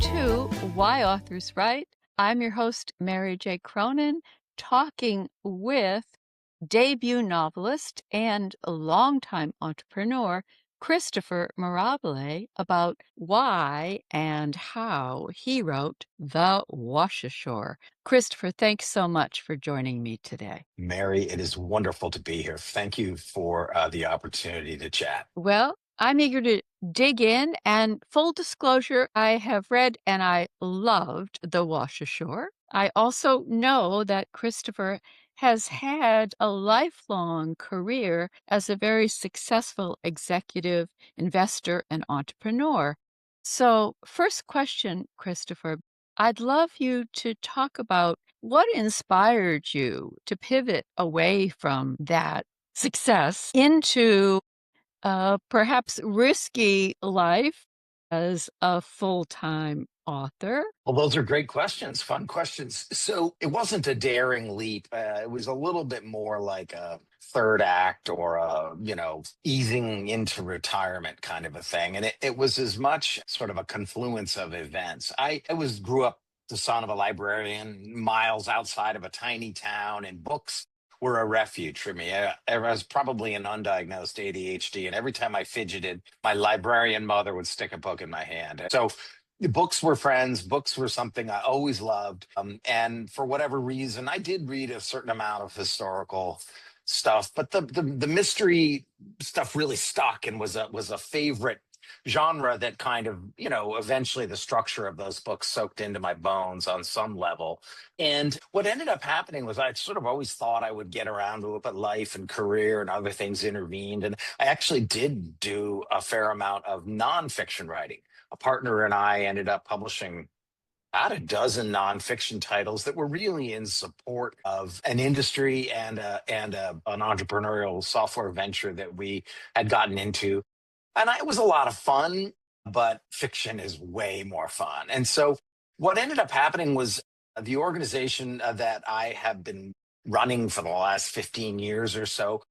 to Why Authors Write. I'm your host, Mary J. Cronin, talking with debut novelist and longtime entrepreneur Christopher Mirabile about why and how he wrote The Washashore. Christopher, thanks so much for joining me today. Mary, it is wonderful to be here. Thank you for the opportunity to chat. Well, I'm eager to dig in, and full disclosure, I have read and I loved The Washashore. I also know that Christopher has had a lifelong career as a very successful executive, investor, and entrepreneur. So, first question, Christopher, I'd love you to talk about what inspired you to pivot away from that success into perhaps risky life as a full-time author? Well, those are great questions, fun questions. So it wasn't a daring leap. It was a little bit more like a third act or easing into retirement kind of a thing. And it was as much sort of a confluence of events. I grew up the son of a librarian miles outside of a tiny town, and books were a refuge for me. I was probably an undiagnosed ADHD, and every time I fidgeted, my librarian mother would stick a book in my hand. So books were friends. Books were something I always loved. And for whatever reason, I did read a certain amount of historical stuff, but the mystery stuff really stuck and was a favorite genre that kind of, eventually the structure of those books soaked into my bones on some level. And what ended up happening was I sort of always thought I would get around to it, but life and career and other things intervened. And I actually did do a fair amount of nonfiction writing. A partner and I ended up publishing about a dozen nonfiction titles that were really in support of an industry and an entrepreneurial software venture that we had gotten into. And it was a lot of fun, but fiction is way more fun. And so what ended up happening was the organization that I have been running for the last 15 years or so,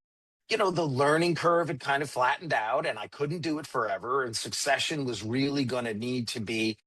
the learning curve had kind of flattened out and I couldn't do it forever. And succession was really going to need to be,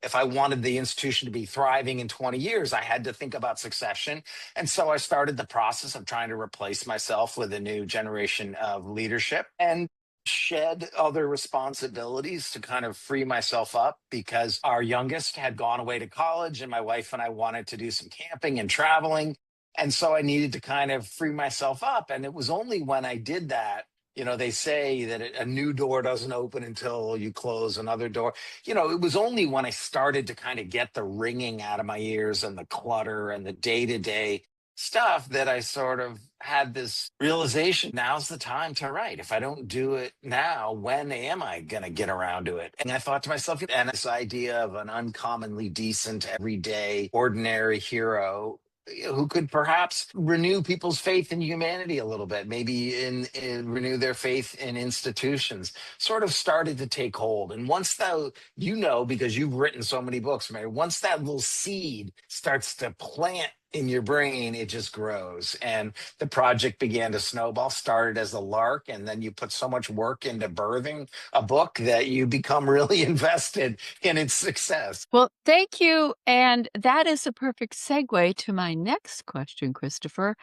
if I wanted the institution to be thriving in 20 years, I had to think about succession. And so I started the process of trying to replace myself with a new generation of leadership and shed other responsibilities to kind of free myself up because our youngest had gone away to college and my wife and I wanted to do some camping and traveling. And so I needed to kind of free myself up. And it was only when I did that, they say that a new door doesn't open until you close another door. It was only when I started to kind of get the ringing out of my ears and the clutter and the day to day stuff that I sort of had this realization, now's the time to write. If I don't do it now, when am I going to get around to it? And I thought to myself, and this idea of an uncommonly decent, everyday, ordinary hero who could perhaps renew people's faith in humanity a little bit, maybe in renew their faith in institutions, sort of started to take hold. And once that, because you've written so many books, Mary, once that little seed starts to plant in your brain, it just grows. And the project began to snowball, started as a lark, and then you put so much work into birthing a book that you become really invested in its success. Well, thank you. And that is a perfect segue to my next question, Christopher.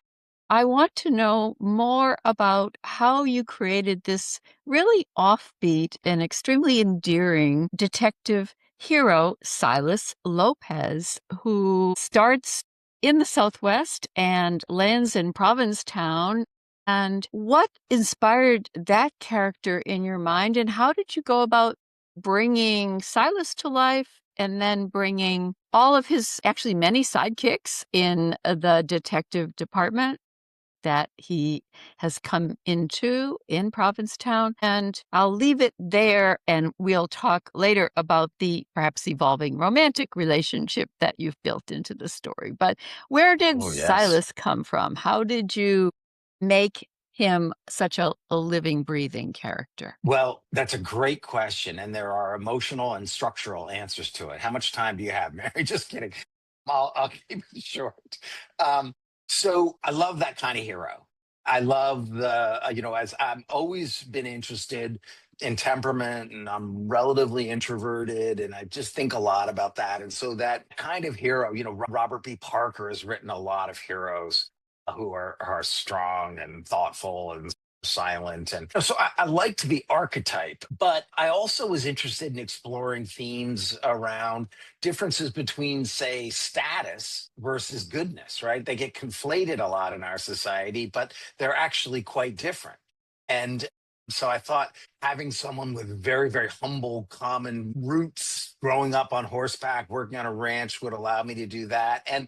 I want to know more about how you created this really offbeat and extremely endearing detective hero, Silas Lopez, who starts in the Southwest and lands in Provincetown. And what inspired that character in your mind, and how did you go about bringing Silas to life and then bringing all of his actually many sidekicks in the detective department that he has come into in Provincetown? And I'll leave it there and we'll talk later about the perhaps evolving romantic relationship that you've built into the story. But where did Oh, yes. Silas come from? How did you make him such a living, breathing character? Well, that's a great question. And there are emotional and structural answers to it. How much time do you have, Mary? Just kidding. I'll keep it short. Um, so I love that kind of hero. I love as I've always been interested in temperament, and I'm relatively introverted, and I just think a lot about that. And so that kind of hero, Robert B. Parker has written a lot of heroes who are strong and thoughtful and silent. And so I liked the archetype, but I also was interested in exploring themes around differences between, say, status versus goodness, right? They get conflated a lot in our society, but they're actually quite different. And so I thought having someone with very, very humble, common roots, growing up on horseback, working on a ranch would allow me to do that. And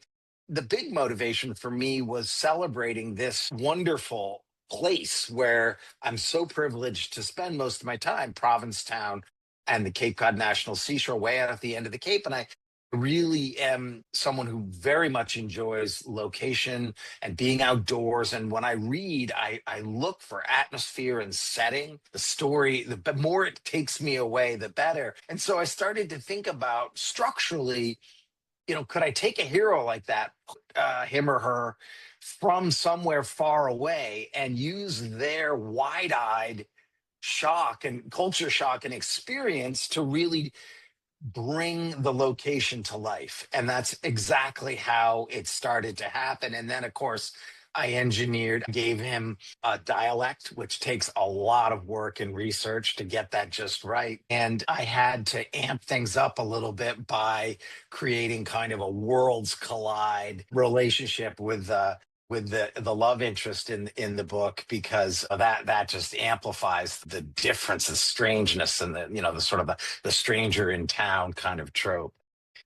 the big motivation for me was celebrating this wonderful place where I'm so privileged to spend most of my time, Provincetown and the Cape Cod National Seashore, way out at the end of the Cape. And I really am someone who very much enjoys location and being outdoors. And when I read, I look for atmosphere and setting. The story, the more it takes me away, the better. And so I started to think about structurally, could I take a hero like that, him or her, from somewhere far away and use their wide eyed shock and culture shock and experience to really bring the location to life. And that's exactly how it started to happen. And then, of course, gave him a dialect, which takes a lot of work and research to get that just right. And I had to amp things up a little bit by creating kind of a worlds collide relationship with the love interest in the book, because that just amplifies the difference, the strangeness, and the sort of the stranger in town kind of trope.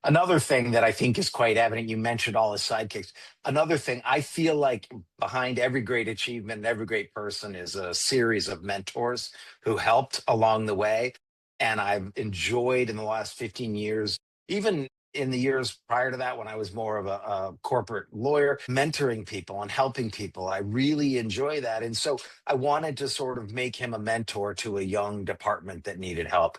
Another thing that I think is quite evident, you mentioned all his sidekicks. Another thing, I feel like behind every great achievement and every great person is a series of mentors who helped along the way. And I've enjoyed in the last 15 years, even in the years prior to that, when I was more of a corporate lawyer, mentoring people and helping people. I really enjoy that. And so I wanted to sort of make him a mentor to a young department that needed help.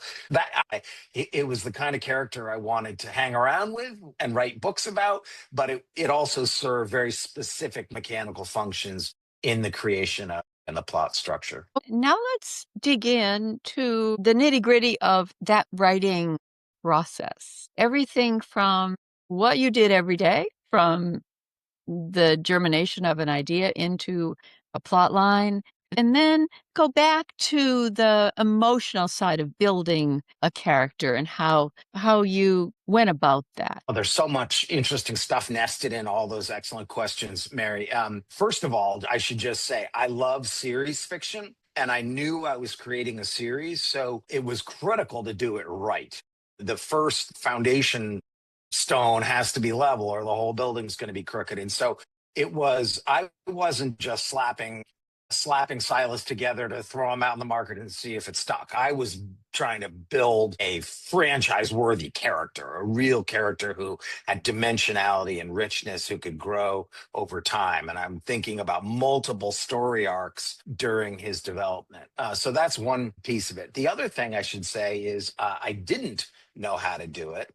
It was the kind of character I wanted to hang around with and write books about, but it also served very specific mechanical functions in the creation of and the plot structure. Now let's dig into the nitty-gritty of that writing process. Everything from what you did every day, from the germination of an idea into a plot line, and then go back to the emotional side of building a character and how you went about that. Oh, there's so much interesting stuff nested in all those excellent questions, Mary. First of all, I should just say I love series fiction, and I knew I was creating a series, so it was critical to do it right. The first foundation stone has to be level, or the whole building's going to be crooked. And so I wasn't just slapping Silas together to throw him out in the market and see if it stuck. I was trying to build a franchise worthy character, a real character who had dimensionality and richness, who could grow over time. And I'm thinking about multiple story arcs during his development. So that's one piece of it. The other thing I should say is I didn't know how to do it.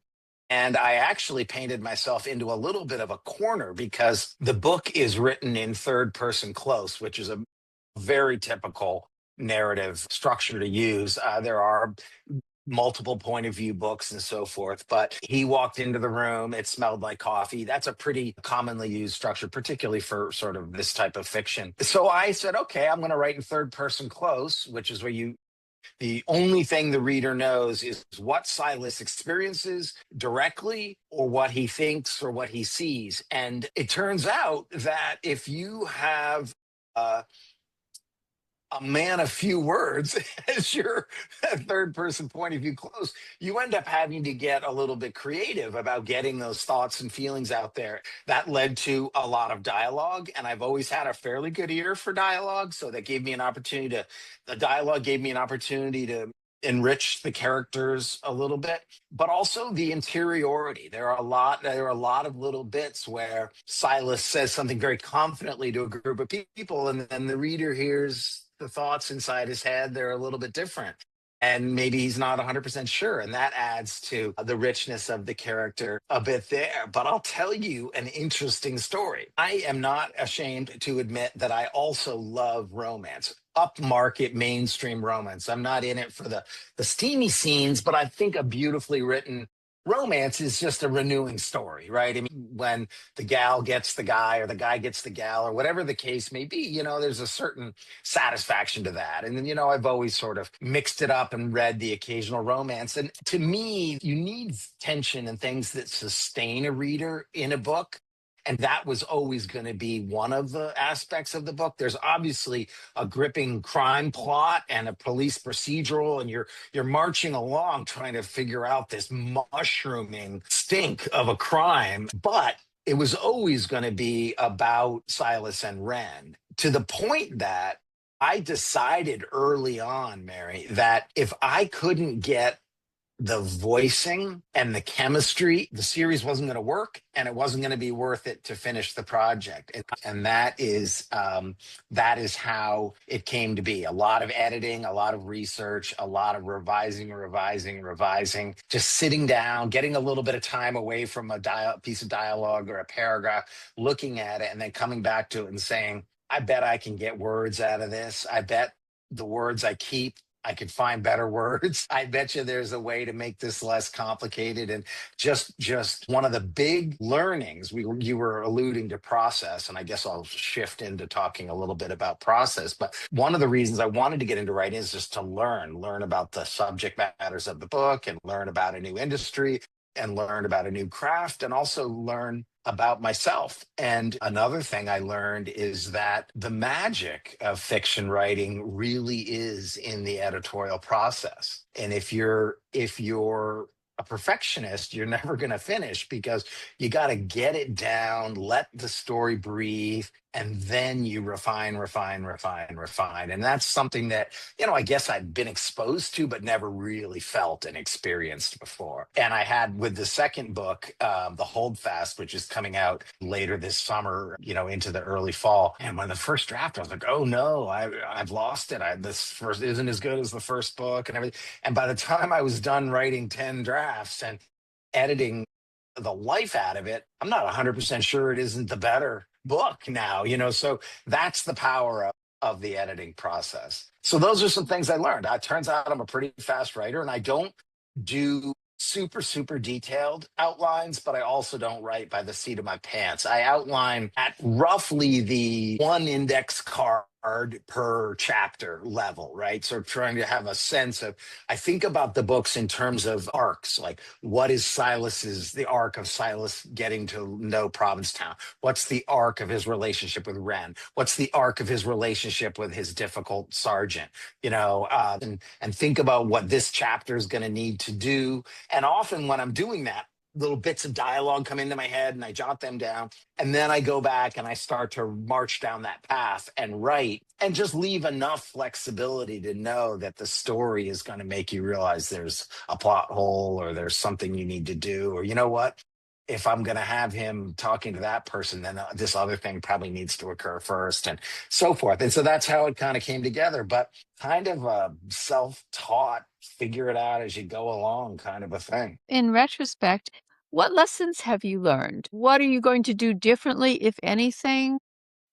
And I actually painted myself into a little bit of a corner because the book is written in third person close, which is a very typical narrative structure to use. There are multiple point of view books and so forth, but he walked into the room, it smelled like coffee. That's a pretty commonly used structure, particularly for sort of this type of fiction. So I said, okay, I'm going to write in third person close, which is where the only thing the reader knows is what Silas experiences directly, or what he thinks, or what he sees. And it turns out that if you have a man of few words as your third person point of view close, you end up having to get a little bit creative about getting those thoughts and feelings out there. That led to a lot of dialogue, and I've always had a fairly good ear for dialogue, so that gave me an opportunity to the dialogue gave me an opportunity to enrich the characters a little bit, but also the interiority. There are a lot of little bits where Silas says something very confidently to a group of people, and then the reader hears the thoughts inside his head. They're a little bit different, and maybe he's not 100% sure, and that adds to the richness of the character a bit there. But I'll tell you an interesting story. I am not ashamed to admit that I also love romance. upmarket mainstream romance. I'm not in it for the steamy scenes, but I think a beautifully written romance is just a renewing story, right? I mean, when the gal gets the guy or the guy gets the gal or whatever the case may be, there's a certain satisfaction to that. And then, I've always sort of mixed it up and read the occasional romance. And to me, you need tension and things that sustain a reader in a book. And that was always going to be one of the aspects of the book. There's obviously a gripping crime plot and a police procedural, and you're marching along trying to figure out this mushrooming stink of a crime. But it was always going to be about Silas and Wren, to the point that I decided early on, Mary, that if I couldn't get the voicing and the chemistry, the series wasn't going to work, and it wasn't going to be worth it to finish the project. And that is how it came to be. A lot of editing, a lot of research, a lot of revising, just sitting down, getting a little bit of time away from a piece of dialogue or a paragraph, looking at it, and then coming back to it and saying, I bet I can get words out of this. I bet the words I keep, I could find better words. I bet you there's a way to make this less complicated. And just one of the big learnings, you were alluding to process, and I guess I'll shift into talking a little bit about process. But one of the reasons I wanted to get into writing is just to learn about the subject matters of the book, and learn about a new industry, and learn about a new craft, and also learn about myself. And another thing I learned is that the magic of fiction writing really is in the editorial process. And if you're a perfectionist, you're never going to finish, because you got to get it down, let the story breathe, and then you refine. And that's something that, I guess I'd been exposed to, but never really felt and experienced before. And I had with the second book, The Holdfast, which is coming out later this summer, into the early fall. And when the first draft, I was like, oh no, I've lost it. This first isn't as good as the first book and everything. And by the time I was done writing 10 drafts and editing the life out of it, I'm not 100% sure it isn't the better book now, so that's the power of the editing process. So those are some things I learned. It turns out I'm a pretty fast writer, and I don't do super detailed outlines, but I also don't write by the seat of my pants. I outline at roughly the one index card per chapter level, right? So trying to have a sense of, I think about the books in terms of arcs, like what is the arc of Silas getting to know Provincetown? What's the arc of his relationship with Wren? What's the arc of his relationship with his difficult sergeant? And think about what this chapter is going to need to do. And often when I'm doing that, little bits of dialogue come into my head and I jot them down. And then I go back and I start to march down that path and write, and just leave enough flexibility to know that the story is going to make you realize there's a plot hole, or there's something you need to do, or what? If I'm going to have him talking to that person, then this other thing probably needs to occur first, and so forth. And so that's how it kind of came together, but kind of a self-taught, figure it out as you go along kind of a thing. In retrospect, what lessons have you learned? What are you going to do differently, if anything,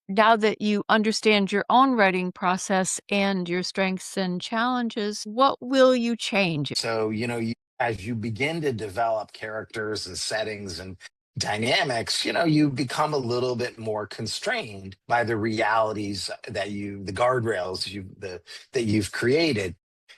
now that you understand your own writing process and your strengths and challenges? What will you change? So, as you begin to develop characters and settings and dynamics, you become a little bit more constrained by the realities the guardrails that you've created.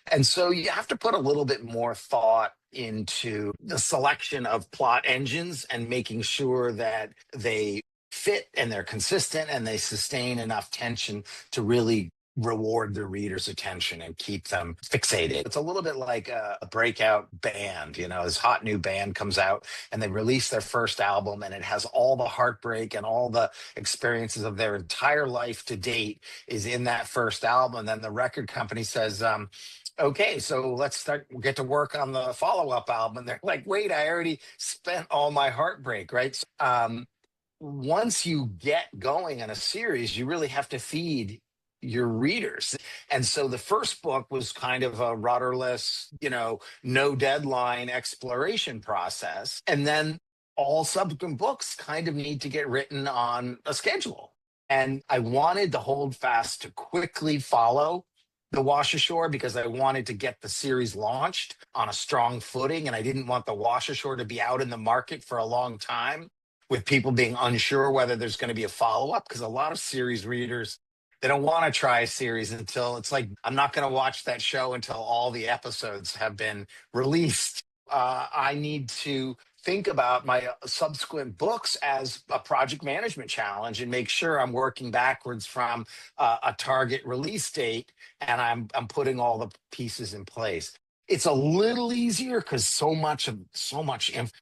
And so you have to put a little bit more thought into the selection of plot engines, and making sure that they fit and they're consistent and they sustain enough tension to really reward the reader's attention and keep them fixated. It's a little bit like a breakout band. This hot new band comes out and they release their first album, and it has all the heartbreak and all the experiences of their entire life to date is in that first album. And then the record company says, okay, so get to work on the follow-up album. And they're like, wait, I already spent all my heartbreak, right? Once you get going on a series, you really have to feed your readers. And so the first book was kind of a rudderless, no deadline exploration process. And then all subsequent books kind of need to get written on a schedule. And I wanted to hold fast to quickly follow the Washashore because I wanted to get the series launched on a strong footing. And I didn't want the Washashore to be out in the market for a long time with people being unsure whether there's going to be a follow up. Because a lot of series readers, they don't want to try a series until it's like, I'm not going to watch that show until all the episodes have been released. I need to think about my subsequent books as a project management challenge and make sure I'm working backwards from a target release date and I'm putting all the pieces in place. It's a little easier because so much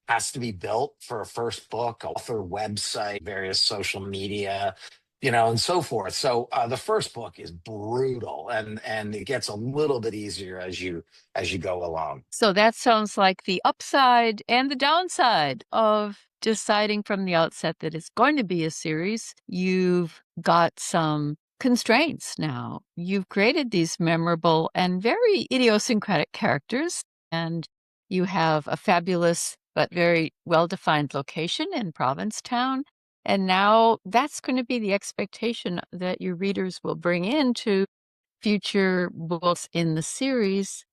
has to be built for a first book, author website, various social media, and so forth. So the first book is brutal, and it gets a little bit easier as you go along. So that sounds like the upside and the downside of deciding from the outset that it's going to be a series. You've got some constraints now. You've created these memorable and very idiosyncratic characters, and you have a fabulous but very well-defined location in Provincetown. And now that's going to be the expectation that your readers will bring into future books in the series.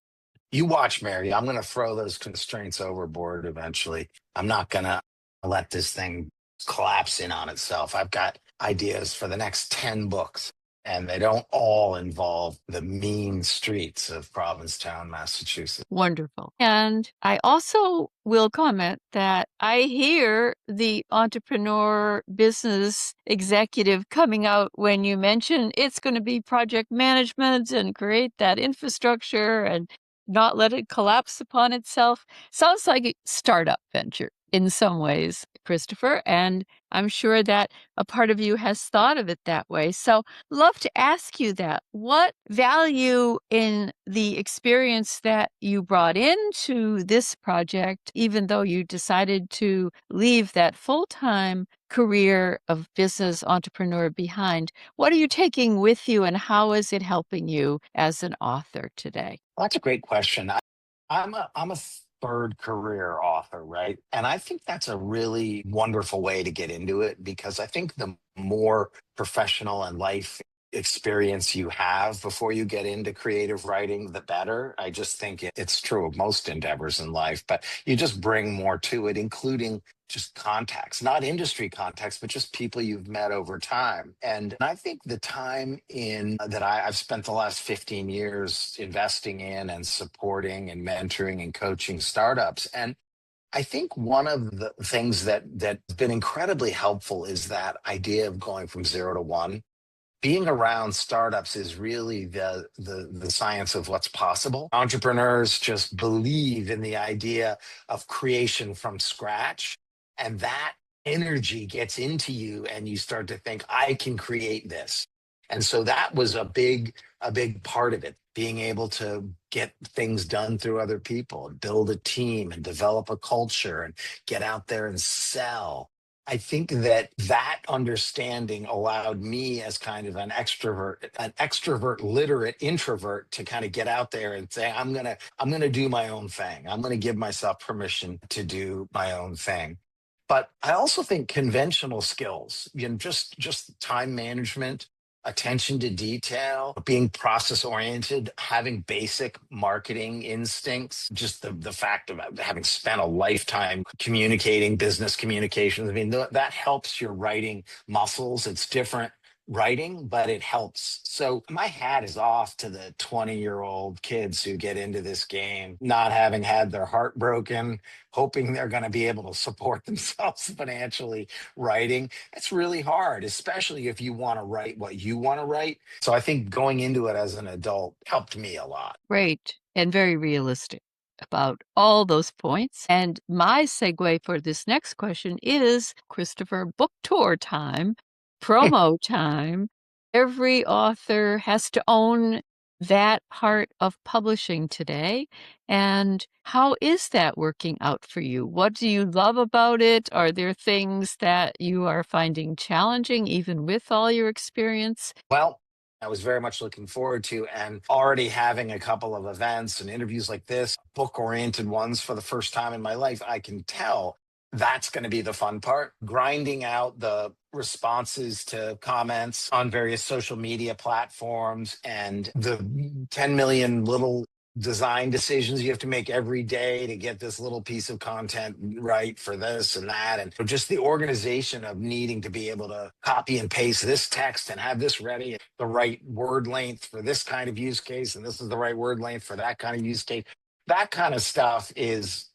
You watch, Mary. I'm going to throw those constraints overboard eventually. I'm not going to let this thing collapse in on itself. I've got ideas for the next 10 books, and they don't all involve the mean streets of Provincetown, Massachusetts. Wonderful. And I also will comment that I hear the entrepreneur business executive coming out when you mention it's going to be project management and create that infrastructure and not let it collapse upon itself. Sounds like a startup venture in some ways, Christopher. And I'm sure that a part of you has thought of it that way. So love to ask you that. What value in the experience that you brought into this project, even though you decided to leave that full-time career of business entrepreneur behind, what are you taking with you and how is it helping you as an author today? Well, that's a great question. I'm a third career author, right? And I think that's a really wonderful way to get into it because I think the more professional and life experience you have before you get into creative writing, the better. I just think it's true of most endeavors in life, but you just bring more to it, including just contacts, not industry contacts, but just people you've met over time. And I think the time in that I've spent the last 15 years investing in and supporting and mentoring and coaching startups. And I think one of the things that's been incredibly helpful is that idea of going from 0 to 1. Being around startups is really the science of what's possible. Entrepreneurs just believe in the idea of creation from scratch, and that energy gets into you, and you start to think, I can create this. And so that was a big part of it, being able to get things done through other people, build a team and develop a culture and get out there and sell. I think that understanding allowed me as kind of an extrovert literate introvert to kind of get out there and say, I'm gonna do my own thing. I'm gonna give myself permission to do my own thing. But I also think conventional skills, just time management, attention to detail, being process oriented, having basic marketing instincts, just the fact of having spent a lifetime communicating business communications. I mean, that helps your writing muscles. It's different writing, but it helps. So my hat is off to the 20-year-old kids who get into this game, not having had their heart broken, hoping they're going to be able to support themselves financially writing. It's really hard, especially if you want to write what you want to write. So I think going into it as an adult helped me a lot. Great and very realistic about all those points. And my segue for this next question is Christopher, book tour time, promo time. Every author has to own that part of publishing today. And how is that working out for you? What do you love about it? Are there things that you are finding challenging, even with all your experience? Well, I was very much looking forward to and already having a couple of events and interviews like this, book oriented ones for the first time in my life. I can tell That's going to be the fun part. Grinding out the responses to comments on various social media platforms and the 10 million little design decisions you have to make every day to get this little piece of content right for this and that. And just the organization of needing to be able to copy and paste this text and have this ready, the right word length for this kind of use case. And this is the right word length for that kind of use case. That kind of stuff is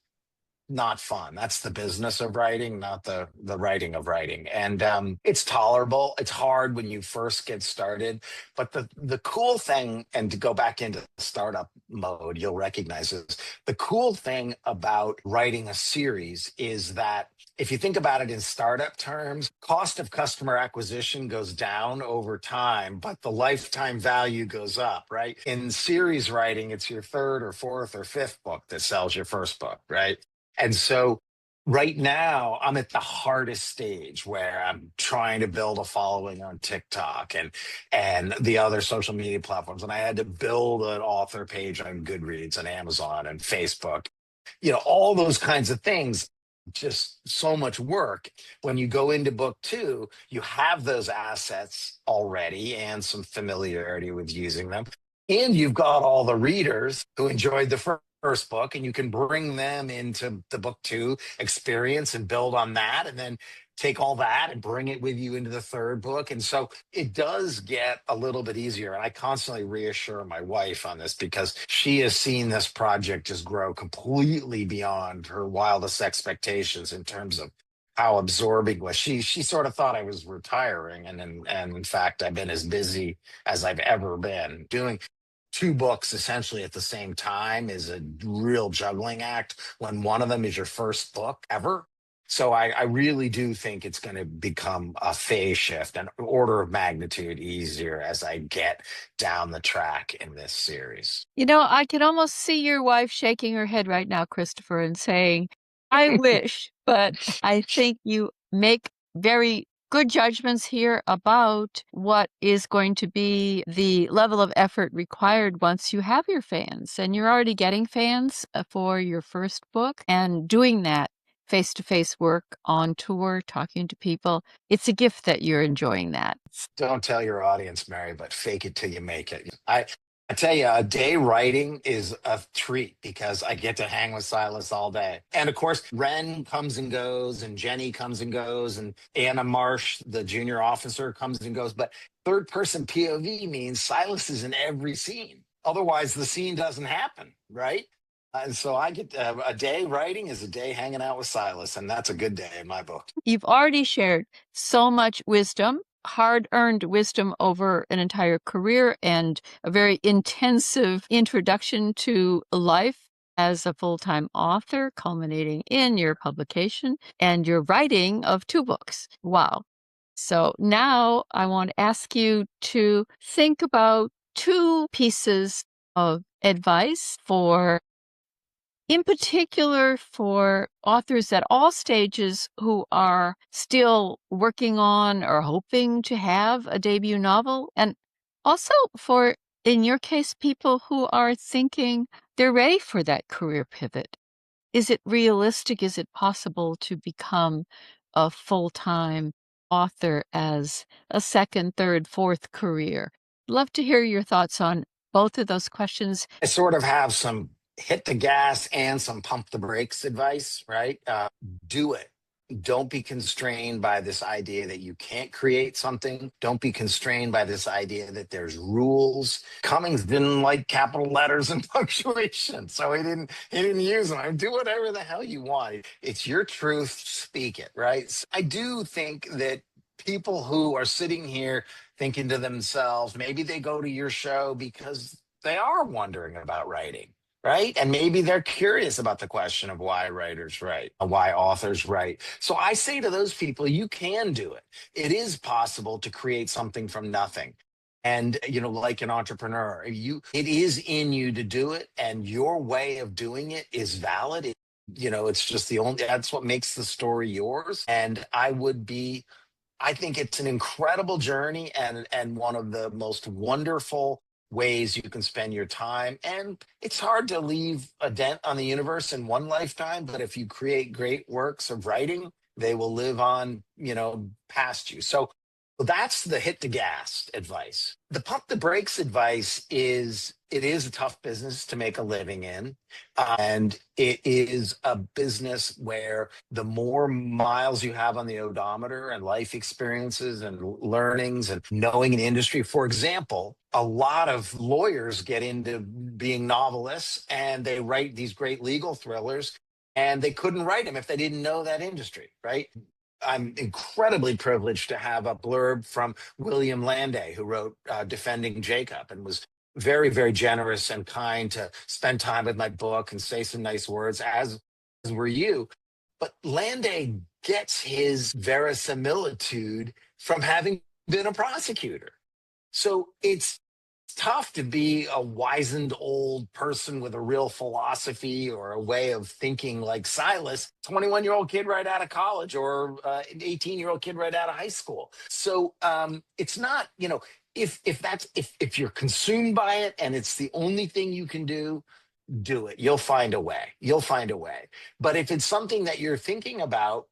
not fun. That's the business of writing, not the writing of writing. And it's tolerable. It's hard when you first get started, but the cool thing, and to go back into startup mode, you'll recognize this. The cool thing about writing a series is that if you think about it in startup terms, cost of customer acquisition goes down over time, but the lifetime value goes up, right? In series writing, it's your third or fourth or fifth book that sells your first book, right? And so right now I'm at the hardest stage where I'm trying to build a following on TikTok and the other social media platforms. And I had to build an author page on Goodreads and Amazon and Facebook, all those kinds of things. Just so much work. When you go into book 2, you have those assets already and some familiarity with using them. And you've got all the readers who enjoyed the first book, and you can bring them into the book 2 experience and build on that. And then take all that and bring it with you into the third book. And so it does get a little bit easier. And I constantly reassure my wife on this because she has seen this project just grow completely beyond her wildest expectations in terms of how absorbing was. She sort of thought I was retiring. And in fact, I've been as busy as I've ever been. Doing 2 books essentially at the same time is a real juggling act when one of them is your first book ever. So I really do think it's going to become a phase shift, an order of magnitude easier as I get down the track in this series. I can almost see your wife shaking her head right now, Christopher, and saying, I wish, but I think you make very good judgments here about what is going to be the level of effort required once you have your fans. And you're already getting fans for your first book and doing that face-to-face work on tour, talking to people. It's a gift that you're enjoying that. Don't tell your audience, Mary, but fake it till you make it. I tell you, a day writing is a treat because I get to hang with Silas all day. And of course, Wren comes and goes, and Jenny comes and goes, and Anna Marsh, the junior officer, comes and goes. But third person POV means Silas is in every scene. Otherwise, the scene doesn't happen, right? And so I get a day writing is a day hanging out with Silas, and that's a good day in my book. You've already shared so much wisdom, hard-earned wisdom over an entire career and a very intensive introduction to life as a full-time author, culminating in your publication and your writing of 2 books. Wow. So now I want to ask you to think about 2 pieces of advice in particular for authors at all stages who are still working on or hoping to have a debut novel, and also for, in your case, people who are thinking they're ready for that career pivot. Is it realistic? Is it possible to become a full-time author as a second, third, fourth career? Love to hear your thoughts on both of those questions. I sort of have some hit the gas and some pump the brakes advice, right? Do it. Don't be constrained by this idea that you can't create something. Don't be constrained by this idea that there's rules. Cummings didn't like capital letters and punctuation, so he didn't use them. I mean, do whatever the hell you want. It's your truth, speak it, right? So I do think that people who are sitting here thinking to themselves, maybe they go to your show because they are wondering about writing, right? And maybe they're curious about the question of why writers write, why authors write. So I say to those people, you can do it. It is possible to create something from nothing. And, like an entrepreneur, it is in you to do it. And your way of doing it is valid. It's just that's what makes the story yours. And I think it's an incredible journey and one of the most wonderful ways you can spend your time. And it's hard to leave a dent on the universe in one lifetime, but if you create great works of writing, they will live on, past you. So that's the hit the gas advice. The pump the brakes advice is it is a tough business to make a living in. And it is a business where the more miles you have on the odometer and life experiences and learnings and knowing an industry, for example, a lot of lawyers get into being novelists and they write these great legal thrillers and they couldn't write them if they didn't know that industry, right? I'm incredibly privileged to have a blurb from William Landay, who wrote Defending Jacob and was very, very generous and kind to spend time with my book and say some nice words, as were you. But Landay gets his verisimilitude from having been a prosecutor. So it's tough to be a wizened old person with a real philosophy or a way of thinking like Silas, 21-year-old kid right out of college or an 18-year-old kid right out of high school. So it's not, if you're consumed by it and it's the only thing you can do it. You'll find a way. You'll find a way. But if it's something that you're thinking about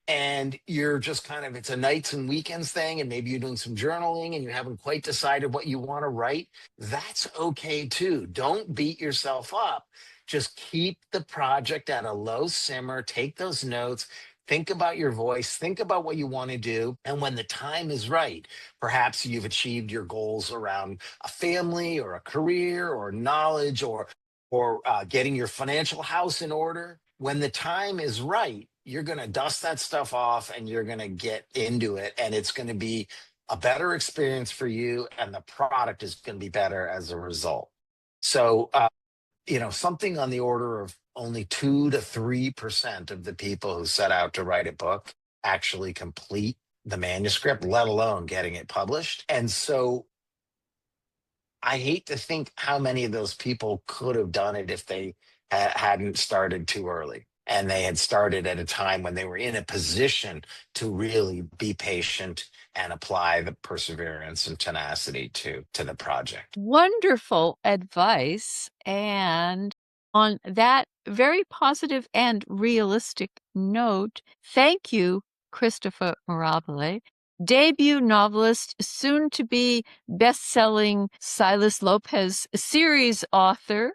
and you're just kind of it's a nights and weekends thing and maybe you're doing some journaling and you haven't quite decided what you want to write, that's okay too. Don't beat yourself up. Just keep the project at a low simmer, take those notes, think about your voice, think about what you want to do, and when the time is right, perhaps you've achieved your goals around a family or a career or knowledge or getting your financial house in order. When the time is right, you're going to dust that stuff off and you're going to get into it. And it's going to be a better experience for you. And the product is going to be better as a result. So, something on the order of only 2 to 3% of the people who set out to write a book actually complete the manuscript, let alone getting it published. And so I hate to think how many of those people could have done it if they hadn't started too early and they had started at a time when they were in a position to really be patient and apply the perseverance and tenacity to the project. Wonderful advice. And on that very positive and realistic note, thank you, Christopher Mirabile, debut novelist, soon to be best-selling Silas Lopez series author.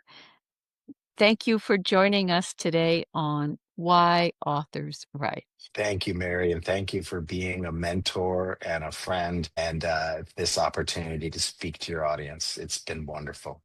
Thank you for joining us today on Why Authors Write. Thank you, Mary, and thank you for being a mentor and a friend and this opportunity to speak to your audience. It's been wonderful.